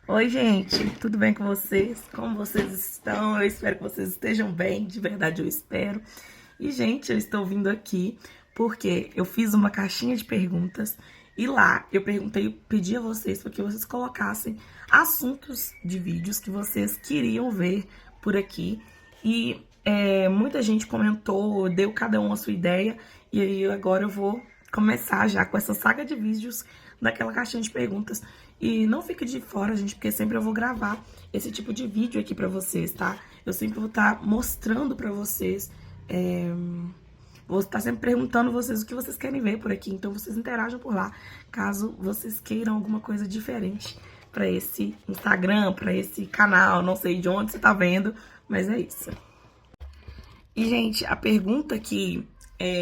Oi, gente, tudo bem com vocês? Como vocês estão? Eu espero que vocês estejam bem, de verdade eu espero. E, gente, eu estou vindo aqui porque eu fiz uma caixinha de perguntas e lá eu pedi a vocês para que vocês colocassem assuntos de vídeos que vocês queriam ver por aqui. E muita gente comentou, deu cada um a sua ideia, e aí agora eu vou começar já com essa saga de vídeos daquela caixinha de perguntas. E não fique de fora, gente, porque sempre eu vou gravar esse tipo de vídeo aqui pra vocês, tá? Eu sempre vou estar mostrando pra vocês, vou estar sempre perguntando vocês o que vocês querem ver por aqui, então vocês interajam por lá, caso vocês queiram alguma coisa diferente pra esse Instagram, pra esse canal, não sei de onde você tá vendo, mas é isso. E, gente, a pergunta que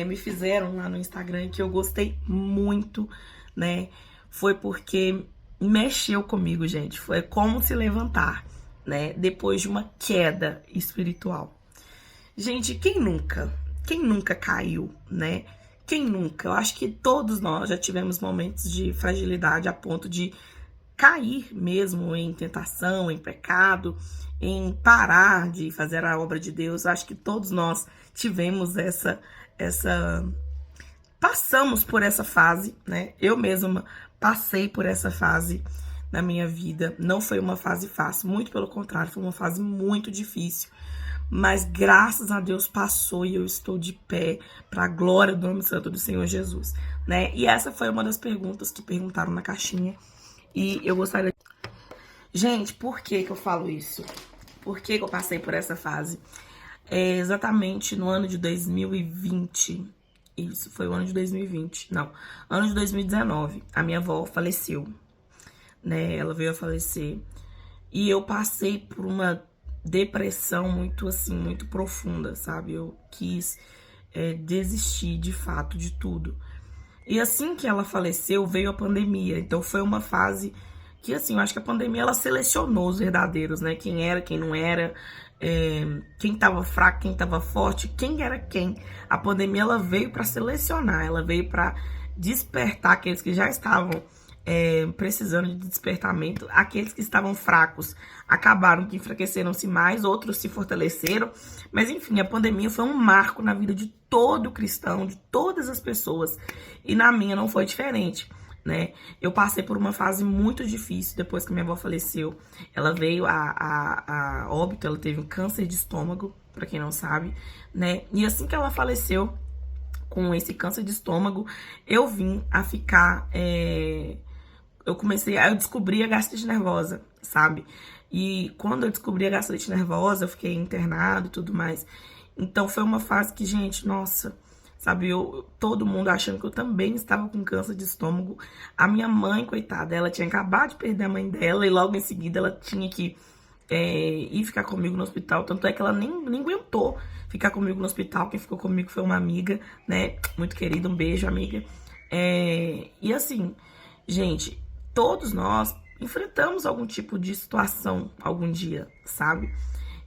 me fizeram lá no Instagram, que eu gostei muito, né, foi porque mexeu comigo, gente. Foi como se levantar, né, depois de uma queda espiritual. Gente, quem nunca? Quem nunca caiu, né? Quem nunca? Eu acho que todos nós já tivemos momentos de fragilidade a ponto de cair mesmo em tentação, em pecado, em parar de fazer a obra de Deus. Acho que todos nós tivemos essa passamos por essa fase, né? Eu mesma passei por essa fase na minha vida. Não foi uma fase fácil, muito pelo contrário, foi uma fase muito difícil. Mas graças a Deus passou e eu estou de pé para a glória do nome santo do Senhor Jesus, né? E essa foi uma das perguntas que perguntaram na caixinha. E eu gostaria. Gente, por que que eu falo isso? Por que que eu passei por essa fase? Exatamente no ano de 2020. Isso, foi o ano de 2020. Não, ano de 2019. A minha avó faleceu, né? Ela veio a falecer. E eu passei por uma depressão muito, assim, muito profunda, sabe? Eu quis desistir, de fato, de tudo. E assim que ela faleceu, veio a pandemia. Então foi uma fase que, assim, eu acho que a pandemia ela selecionou os verdadeiros, né? Quem era, quem não era, quem tava fraco, quem tava forte, quem era quem. A pandemia ela veio para selecionar, ela veio para despertar aqueles que já estavam precisando de despertamento, aqueles que estavam fracos acabaram que enfraqueceram-se mais, outros se fortaleceram, mas enfim, a pandemia foi um marco na vida de todo cristão, de todas as pessoas, e na minha não foi diferente, né? Eu passei por uma fase muito difícil depois que minha avó faleceu. Ela veio a óbito, ela teve um câncer de estômago, para quem não sabe, né? E assim que ela faleceu com esse câncer de estômago, eu vim a ficar eu descobri a gastrite nervosa, sabe? E quando eu descobri a gastrite nervosa, eu fiquei internado e tudo mais. Então foi uma fase que, gente, nossa, sabe, todo mundo achando que eu também estava com câncer de estômago. A minha mãe, coitada, ela tinha acabado de perder a mãe dela e logo em seguida ela tinha que ir ficar comigo no hospital. Tanto é que ela nem aguentou ficar comigo no hospital. Quem ficou comigo foi uma amiga, né? Muito querida, um beijo, amiga. E assim, gente, todos nós enfrentamos algum tipo de situação algum dia, sabe?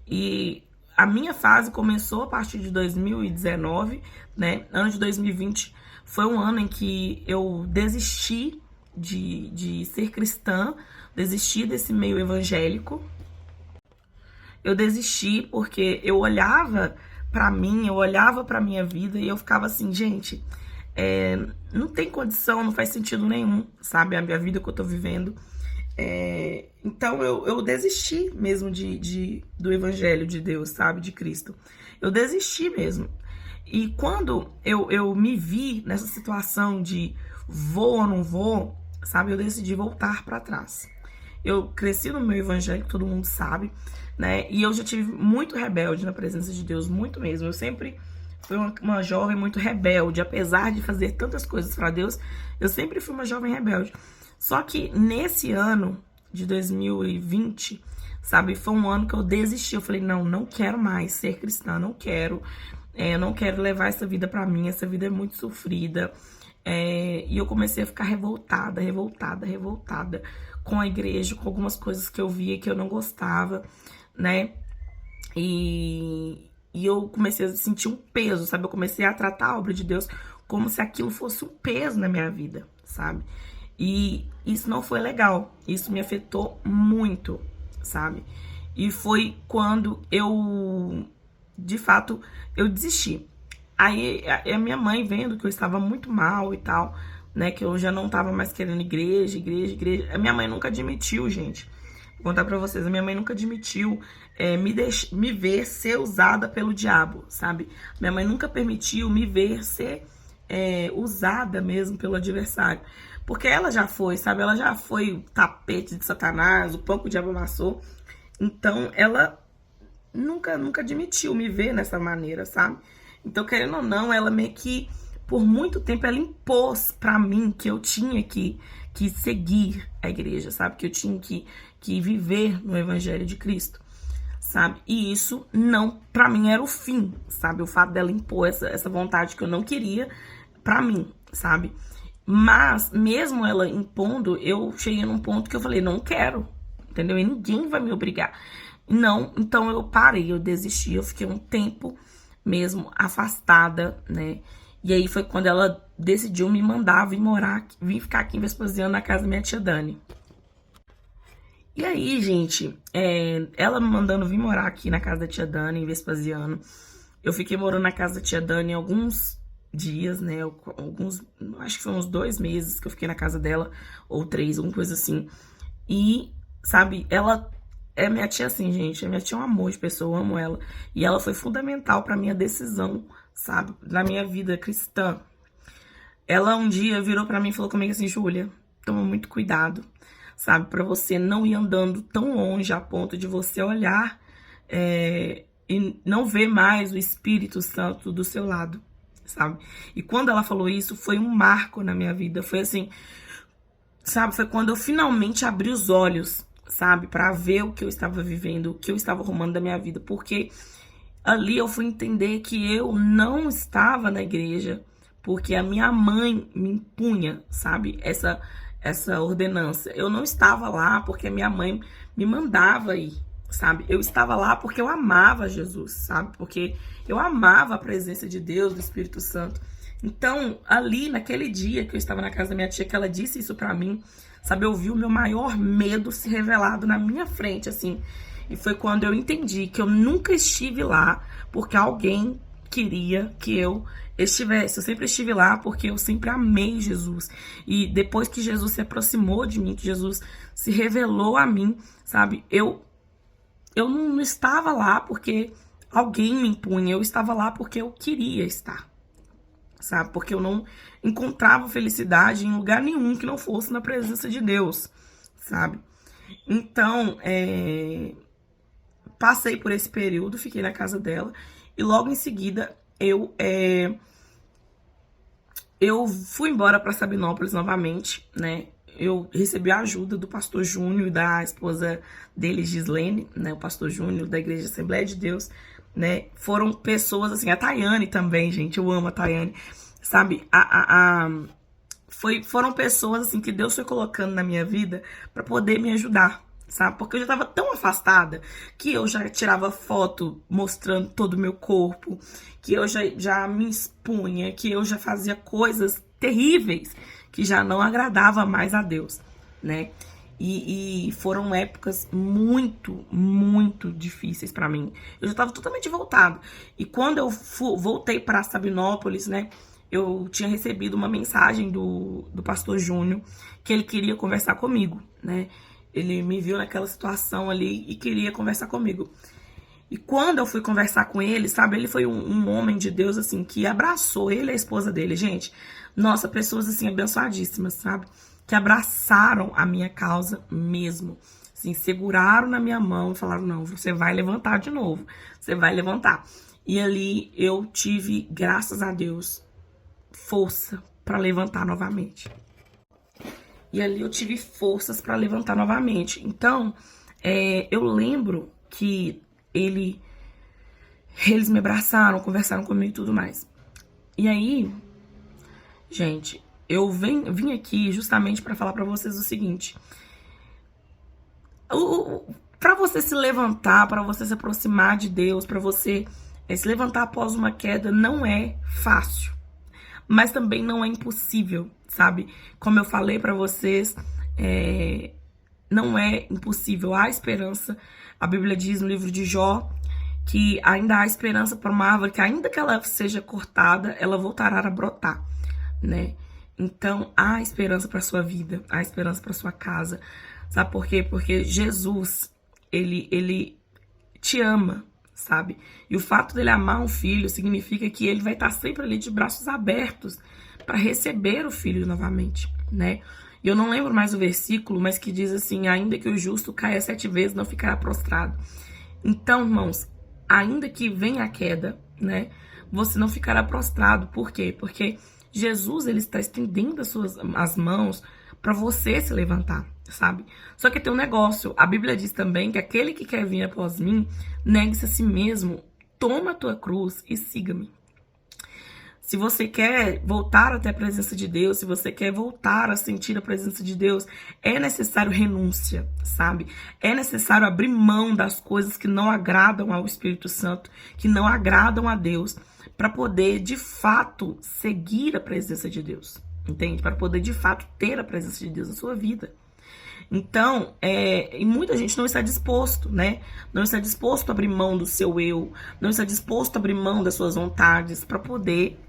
E a minha fase começou a partir de 2019, né? Ano de 2020 foi um ano em que eu desisti de ser cristã, desisti desse meio evangélico. Eu desisti porque eu olhava pra mim, eu olhava pra minha vida e eu ficava assim, gente, não tem condição, não faz sentido nenhum, sabe? A minha vida que eu tô vivendo. Então eu desisti mesmo do evangelho de Deus, sabe? De Cristo. Eu desisti mesmo. E quando eu me vi nessa situação de vou ou não vou, sabe? Eu decidi voltar para trás. Eu cresci no meu evangelho, todo mundo sabe, né? E eu já tive muito rebelde na presença de Deus, muito mesmo. Eu sempre fui uma jovem muito rebelde, apesar de fazer tantas coisas para Deus, eu sempre fui uma jovem rebelde. Só que nesse ano de 2020, sabe, foi um ano que eu desisti. Eu falei, não quero mais ser cristã, não quero. Não quero levar essa vida pra mim, essa vida é muito sofrida. E eu comecei a ficar revoltada com a igreja, com algumas coisas que eu via que eu não gostava, né? E eu comecei a sentir um peso, sabe? Eu comecei a tratar a obra de Deus como se aquilo fosse um peso na minha vida, sabe? E isso não foi legal. Isso me afetou muito, sabe? E foi quando eu, de fato, eu desisti. Aí a minha mãe, vendo que eu estava muito mal e tal, né, que eu já não estava mais querendo igreja. A minha mãe nunca admitiu, gente. Vou contar pra vocês, a minha mãe nunca admitiu me ver ser usada pelo diabo, sabe? Minha mãe nunca permitiu me ver ser usada mesmo pelo adversário. Porque ela já foi, sabe? Ela já foi o tapete de Satanás, o pão que o diabo amassou. Então, ela nunca admitiu me ver nessa maneira, sabe? Então, querendo ou não, ela meio que, por muito tempo, ela impôs pra mim que eu tinha que seguir a igreja, sabe? Que eu tinha que viver no evangelho de Cristo, sabe? E isso não, pra mim, era o fim, sabe? O fato dela impor essa vontade que eu não queria pra mim, sabe? Mas, mesmo ela impondo, eu cheguei num ponto que eu falei, não quero, entendeu? E ninguém vai me obrigar. Não, então eu parei, eu desisti, eu fiquei um tempo mesmo afastada, né? E aí foi quando ela decidiu me mandar vir ficar aqui em Vespasiano, na casa da minha tia Dani. E aí, gente, ela me mandando vir morar aqui na casa da tia Dani, em Vespasiano. Eu fiquei morando na casa da tia Dani alguns dias, né? Acho que foi uns 2 meses que eu fiquei na casa dela, ou 3, alguma coisa assim. E, sabe, ela é minha tia assim, gente. Minha tia é um amor de pessoa, eu amo ela. E ela foi fundamental pra minha decisão, sabe, na minha vida cristã. Ela um dia virou pra mim e falou comigo assim, Júlia, toma muito cuidado, sabe, pra você não ir andando tão longe a ponto de você olhar e não ver mais o Espírito Santo do seu lado, sabe? E quando ela falou isso, foi um marco na minha vida. Foi assim, sabe, foi quando eu finalmente abri os olhos, sabe, pra ver o que eu estava vivendo, o que eu estava arrumando da minha vida. Porque ali eu fui entender que eu não estava na igreja porque a minha mãe me impunha, sabe, essa ordenança. Eu não estava lá porque a minha mãe me mandava ir, sabe? Eu estava lá porque eu amava Jesus, sabe? Porque eu amava a presença de Deus, do Espírito Santo. Então, ali, naquele dia que eu estava na casa da minha tia, que ela disse isso pra mim, sabe? Eu vi o meu maior medo se revelado na minha frente, assim. E foi quando eu entendi que eu nunca estive lá porque alguém queria que eu estivesse. Eu sempre estive lá porque eu sempre amei Jesus. E depois que Jesus se aproximou de mim, que Jesus se revelou a mim, sabe? Eu não estava lá porque alguém me impunha. Eu estava lá porque eu queria estar, sabe? Porque eu não encontrava felicidade em lugar nenhum que não fosse na presença de Deus, sabe? Então, passei por esse período, fiquei na casa dela e logo em seguida eu fui embora para Sabinópolis novamente, né? Eu recebi a ajuda do pastor Júnior e da esposa dele, Gislene, né? O pastor Júnior da Igreja Assembleia de Deus, né? Foram pessoas assim, a Tayane também, gente, eu amo a Tayane, sabe? Foram pessoas assim que Deus foi colocando na minha vida para poder me ajudar, sabe? Porque eu já tava tão afastada que eu já tirava foto mostrando todo o meu corpo, que eu já me expunha, que eu já fazia coisas terríveis que já não agradava mais a Deus, né? E foram épocas muito, muito difíceis pra mim. Eu já tava totalmente voltada. E quando eu voltei para Sabinópolis, né? Eu tinha recebido uma mensagem do pastor Júnior que ele queria conversar comigo, né? Ele me viu naquela situação ali e queria conversar comigo. E quando eu fui conversar com ele, sabe, ele foi um homem de Deus, assim, que abraçou ele e a esposa dele, gente. Nossa, pessoas, assim, abençoadíssimas, sabe? Que abraçaram a minha causa mesmo. Assim, seguraram na minha mão e falaram, não, você vai levantar de novo. Você vai levantar. E ali eu tive, graças a Deus, força para levantar novamente. E ali eu tive forças para levantar novamente. Então, eu lembro que eles me abraçaram, conversaram comigo e tudo mais. E aí, gente, eu vim aqui justamente para falar para vocês o seguinte. Para você se levantar, para você se aproximar de Deus, para você se levantar após uma queda, não é fácil. mas também não é impossível, sabe? Como eu falei pra vocês, não é impossível, há esperança. A Bíblia diz no livro de Jó que ainda há esperança para uma árvore que, ainda que ela seja cortada, ela voltará a brotar, né? Então, há esperança para sua vida, há esperança para sua casa. Sabe por quê? Porque Jesus, ele te ama, sabe? E o fato dele amar um filho significa que ele vai estar sempre ali de braços abertos para receber o filho novamente, né? E eu não lembro mais o versículo, mas que diz assim: ainda que o justo caia 7 vezes, não ficará prostrado. Então, irmãos, ainda que venha a queda, né, você não ficará prostrado. Por quê? Porque Jesus, ele está estendendo as mãos para você se levantar, sabe? Só que tem um negócio, a Bíblia diz também que aquele que quer vir após mim, negue-se a si mesmo, toma a tua cruz e siga-me. Se você quer voltar até a presença de Deus, se você quer voltar a sentir a presença de Deus, é necessário renúncia, sabe? É necessário abrir mão das coisas que não agradam ao Espírito Santo, que não agradam a Deus, para poder, de fato, seguir a presença de Deus, entende? Para poder, de fato, ter a presença de Deus na sua vida. Então, e muita gente não está disposto, né? Não está disposto a abrir mão do seu eu, não está disposto a abrir mão das suas vontades para poder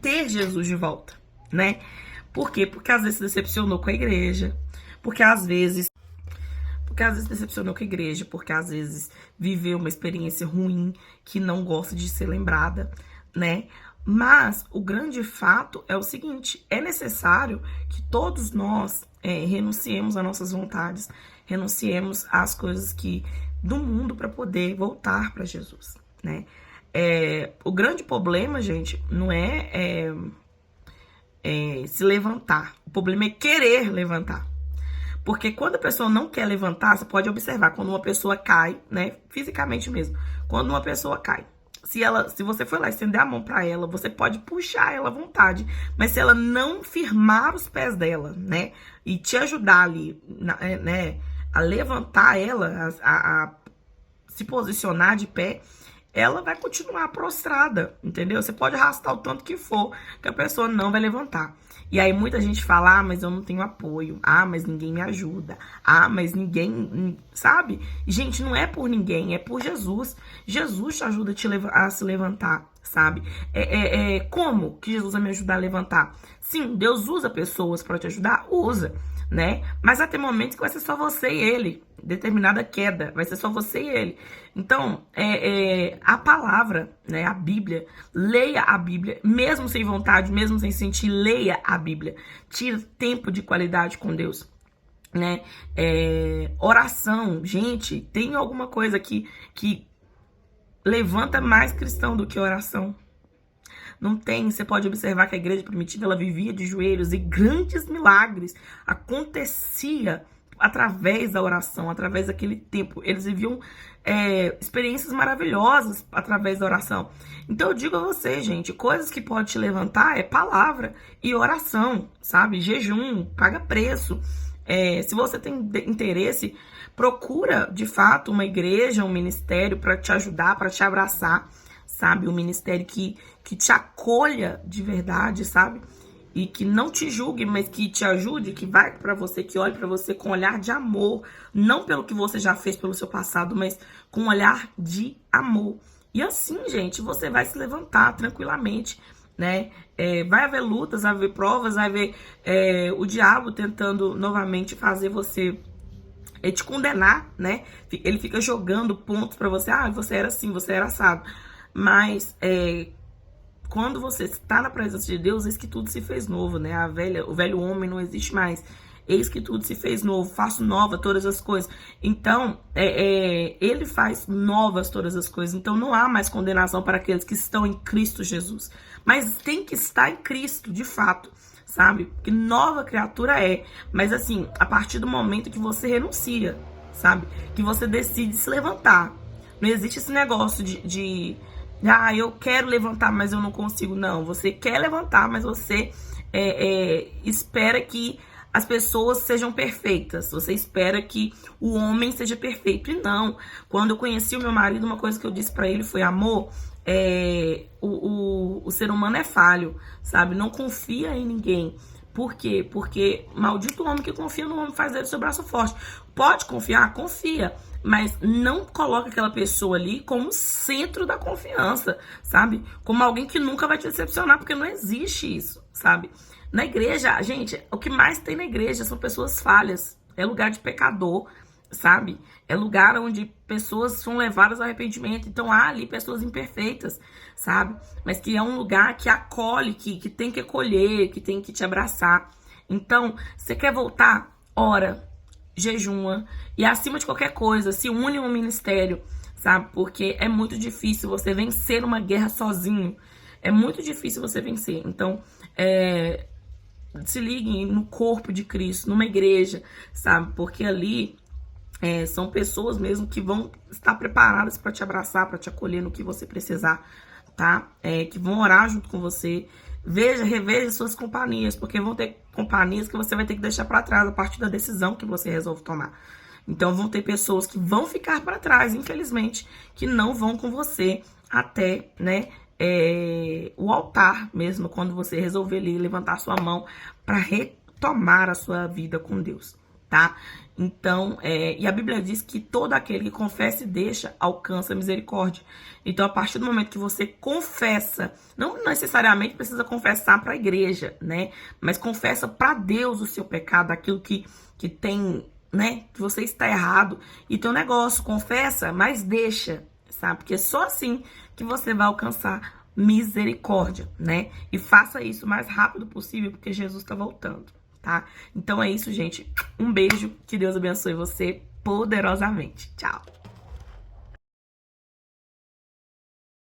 ter Jesus de volta, né? Por quê? Porque às vezes se decepcionou com a igreja, porque às vezes decepcionou com a igreja, porque às vezes viveu uma experiência ruim que não gosta de ser lembrada, né? Mas o grande fato é o seguinte: é necessário que todos nós renunciemos às nossas vontades, renunciemos às coisas do mundo para poder voltar para Jesus, né? O grande problema, gente, não é se levantar. O problema é querer levantar. Porque quando a pessoa não quer levantar, você pode observar, quando uma pessoa cai, né, fisicamente mesmo, quando uma pessoa cai, se você for lá estender a mão para ela, você pode puxar ela à vontade, mas se ela não firmar os pés dela, né, e te ajudar ali, né, a levantar ela, a se posicionar de pé, ela vai continuar prostrada, entendeu? Você pode arrastar o tanto que for, que a pessoa não vai levantar. E aí muita gente fala: ah, mas eu não tenho apoio, ah, mas ninguém me ajuda, ah, mas ninguém, sabe? Gente, não é por ninguém, é por Jesus. Jesus te ajuda a se levantar, sabe? Como que Jesus vai me ajudar a levantar? Sim, Deus usa pessoas para te ajudar, usa, né? Mas vai ter momentos que vai ser só você e ele, determinada queda, vai ser só você e ele. Então, a palavra, né, a Bíblia, leia a Bíblia, mesmo sem vontade, mesmo sem sentir, leia a Bíblia. Tira tempo de qualidade com Deus, né? Oração, gente, tem alguma coisa que levanta mais cristão do que oração? Não tem. Você pode observar que a igreja primitiva, ela vivia de joelhos e grandes milagres acontecia através da oração, através daquele tempo. Eles viviam experiências maravilhosas através da oração. Então eu digo a você, gente, coisas que podem te levantar é palavra e oração, sabe? Jejum, paga preço. Se você tem interesse, procura de fato uma igreja, um ministério para te ajudar, para te abraçar, sabe? Um ministério que te acolha de verdade, sabe? E que não te julgue, mas que te ajude, que vai para você, que olhe para você com um olhar de amor, não pelo que você já fez pelo seu passado, mas com um olhar de amor. E assim, gente, você vai se levantar tranquilamente, né? Vai haver lutas, vai haver provas, vai haver o diabo tentando novamente fazer você te condenar, né? Ele fica jogando pontos para você: ah, você era assim, você era assado. Mas quando você está na presença de Deus, eis que tudo se fez novo, né? O velho homem não existe mais. Eis que tudo se fez novo, faço nova todas as coisas. Então, ele faz novas todas as coisas. Então, não há mais condenação para aqueles que estão em Cristo Jesus. Mas tem que estar em Cristo, de fato, sabe? Que nova criatura é. Mas, assim, a partir do momento que você renuncia, sabe? Que você decide se levantar. Não existe esse negócio ah, eu quero levantar, mas eu não consigo. Não, você quer levantar, mas você espera que as pessoas sejam perfeitas. Você espera que o homem seja perfeito. E não. Quando eu conheci o meu marido, uma coisa que eu disse pra ele foi: amor, o ser humano é falho, sabe? Não confia em ninguém. Por quê? Porque maldito o homem que confia no homem, faz dele seu braço forte. Pode confiar? Confia. Mas não coloca aquela pessoa ali como centro da confiança, sabe? Como alguém que nunca vai te decepcionar, porque não existe isso, sabe? Na igreja, gente, o que mais tem na igreja são pessoas falhas. É lugar de pecador, sabe? É lugar onde pessoas são levadas ao arrependimento. Então há ali pessoas imperfeitas, sabe? Mas que é um lugar que acolhe, que tem que acolher, que tem que te abraçar. Então, você quer voltar? Ora, jejuma e, acima de qualquer coisa, se une a um ministério, sabe? Porque é muito difícil você vencer uma guerra sozinho. É muito difícil você vencer. Então, se liguem no corpo de Cristo, numa igreja, sabe? Porque ali são pessoas mesmo que vão estar preparadas para te abraçar, para te acolher no que você precisar, tá? Que vão orar junto com você. Reveja suas companhias, porque vão ter companhias que você vai ter que deixar para trás a partir da decisão que você resolve tomar. Então vão ter pessoas que vão ficar para trás, infelizmente, que não vão com você até, né, o altar mesmo, quando você resolver ali levantar sua mão para retomar a sua vida com Deus, tá? Então, e a Bíblia diz que todo aquele que confessa e deixa, alcança a misericórdia. Então, a partir do momento que você confessa, não necessariamente precisa confessar para a igreja, né? Mas confessa para Deus o seu pecado, aquilo que tem, né? Que você está errado. E teu negócio, confessa, mas deixa, sabe? Porque é só assim que você vai alcançar misericórdia, né? E faça isso o mais rápido possível, porque Jesus está voltando. Tá? Então é isso, gente. Um beijo. Que Deus abençoe você poderosamente. Tchau.